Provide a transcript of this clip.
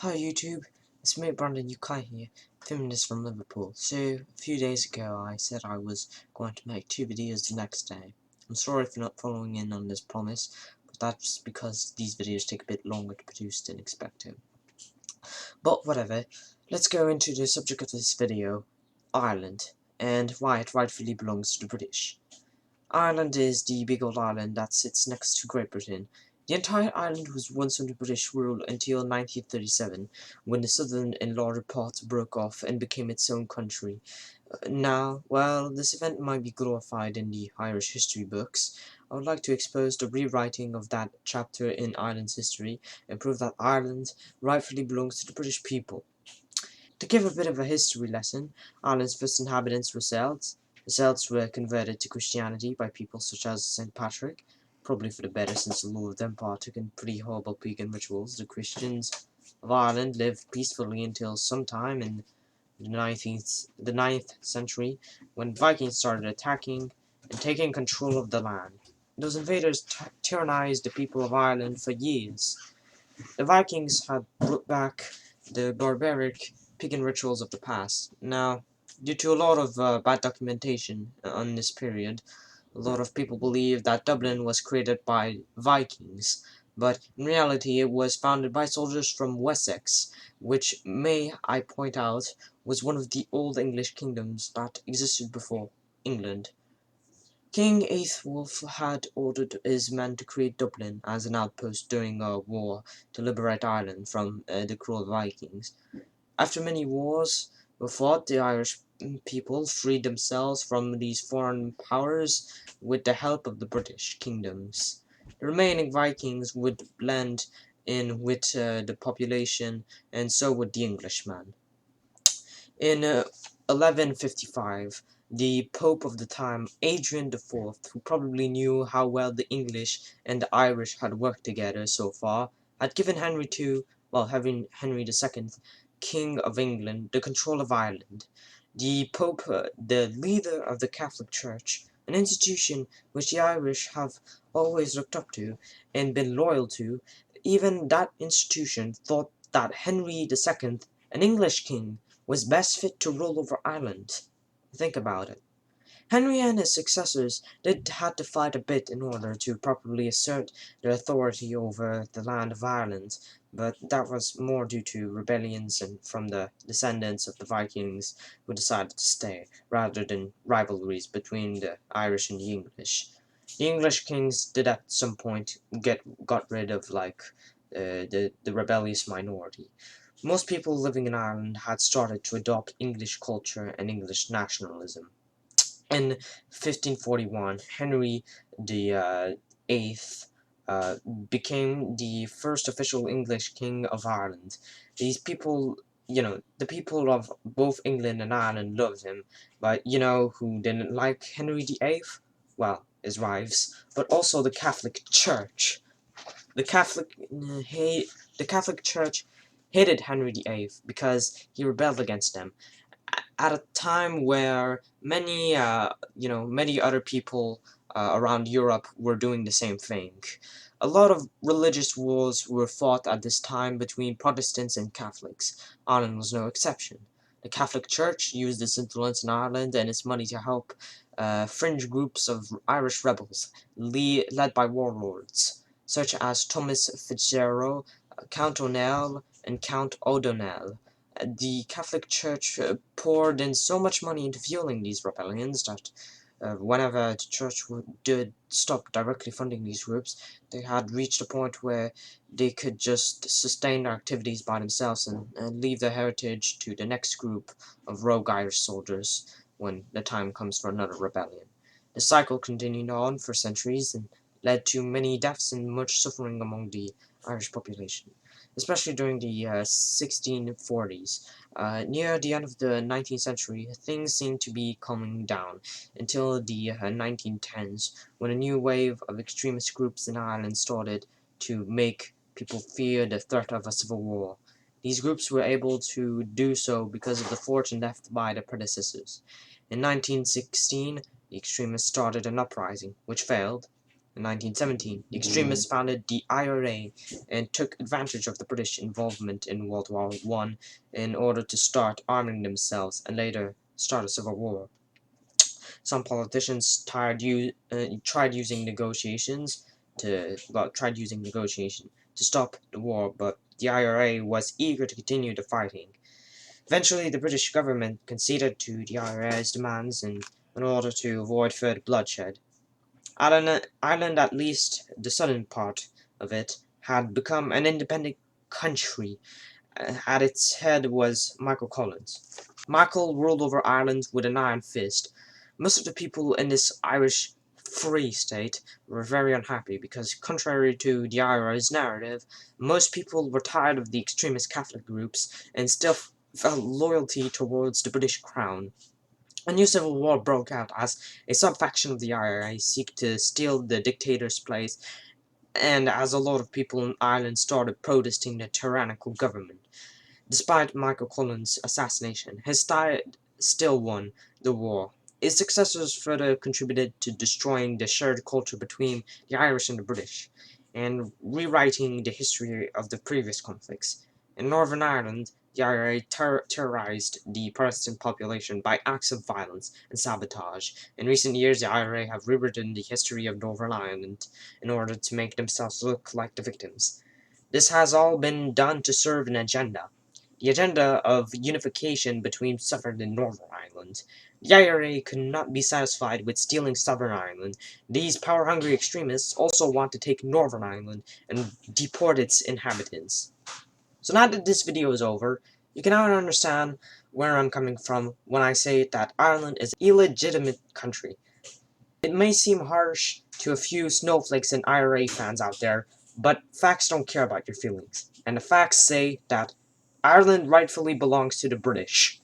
Hi YouTube, it's me Brandon UK here, feminist from Liverpool. So, a few days ago I said I was going to make 2 videos the next day. I'm sorry if you're not following in on this promise, but that's because these videos take a bit longer to produce than expected. But whatever, let's go into the subject of this video, Ireland, and why it rightfully belongs to the British. Ireland is the big old island that sits next to Great Britain. The entire island was once under British rule until 1937, when the southern and larger parts broke off and became its own country. Now, while this event might be glorified in the Irish history books, I would like to expose the rewriting of that chapter in Ireland's history and prove that Ireland rightfully belongs to the British people. To give a bit of a history lesson, Ireland's first inhabitants were Celts. The Celts were converted to Christianity by people such as St. Patrick, probably for the better since the Lord of them partook in pretty horrible pagan rituals. The Christians of Ireland lived peacefully until sometime in the 9th century, when Vikings started attacking and taking control of the land. Those invaders tyrannized the people of Ireland for years. The Vikings had brought back the barbaric pagan rituals of the past. Now, due to a lot of bad documentation on this period, a lot of people believe that Dublin was created by Vikings, but in reality it was founded by soldiers from Wessex, which, may I point out, was one of the old English kingdoms that existed before England. King Aethelwulf had ordered his men to create Dublin as an outpost during a war to liberate Ireland from the cruel Vikings. After many wars were fought, the Irish people freed themselves from these foreign powers with the help of the British kingdoms. The remaining Vikings would blend in with the population, and so would the Englishmen. In 1155, the Pope of the time, Adrian IV, who probably knew how well the English and the Irish had worked together so far, had given Henry Henry II, King of England, the control of Ireland. The Pope, the leader of the Catholic Church, an institution which the Irish have always looked up to and been loyal to, even that institution thought that Henry II, an English king, was best fit to rule over Ireland. Think about it. Henry and his successors did had to fight a bit in order to properly assert their authority over the land of Ireland, but that was more due to rebellions and from the descendants of the Vikings who decided to stay, rather than rivalries between the Irish and the English. The English kings did at some point got rid of the rebellious minority. Most people living in Ireland had started to adopt English culture and English nationalism. In 1541, Henry the Eighth became the first official English king of Ireland. These people, the people of both England and Ireland loved him, but who didn't like Henry the Eighth? Well, his wives, but also the Catholic Church. The Catholic the Catholic Church hated Henry the Eighth because he rebelled against them at a time where many other people around Europe were doing the same thing. A lot of religious wars were fought at this time between Protestants and Catholics. Ireland was no exception. The Catholic Church used its influence in Ireland and its money to help fringe groups of Irish rebels, led by warlords, such as Thomas Fitzgerald, Count O'Neill, and Count O'Donnell. The Catholic Church poured in so much money into fueling these rebellions that whenever the church did stop directly funding these groups, they had reached a point where they could just sustain their activities by themselves and leave their heritage to the next group of rogue Irish soldiers when the time comes for another rebellion. The cycle continued on for centuries and led to many deaths and much suffering among the Irish population, especially during the 1640s. Near the end of the 19th century, things seemed to be calming down until the 1910s, when a new wave of extremist groups in Ireland started to make people fear the threat of a civil war. These groups were able to do so because of the fortune left by their predecessors. In 1916, the extremists started an uprising, which failed, In 1917, the extremists founded the IRA and took advantage of the British involvement in World War I in order to start arming themselves and later start a civil war. Some politicians tried using negotiation to stop the war, but the IRA was eager to continue the fighting. Eventually, the British government conceded to the IRA's demands in order to avoid further bloodshed. Ireland, at least the southern part of it, had become an independent country. At its head was Michael Collins. Michael ruled over Ireland with an iron fist. Most of the people in this Irish Free State were very unhappy because, contrary to the IRA's narrative, most people were tired of the extremist Catholic groups and still felt loyalty towards the British Crown. A new civil war broke out as a sub-faction of the IRA seek to steal the dictator's place, and as a lot of people in Ireland started protesting the tyrannical government. Despite Michael Collins' assassination, his side still won the war. His successors further contributed to destroying the shared culture between the Irish and the British, and rewriting the history of the previous conflicts. In Northern Ireland, the IRA terrorized the Protestant population by acts of violence and sabotage. In recent years, the IRA have rewritten the history of Northern Ireland in order to make themselves look like the victims. This has all been done to serve an agenda. The agenda of unification between Southern and Northern Ireland. The IRA could not be satisfied with stealing Southern Ireland. These power-hungry extremists also want to take Northern Ireland and deport its inhabitants. So now that this video is over, you can now understand where I'm coming from when I say that Ireland is an illegitimate country. It may seem harsh to a few snowflakes and IRA fans out there, but facts don't care about your feelings. And the facts say that Ireland rightfully belongs to the British.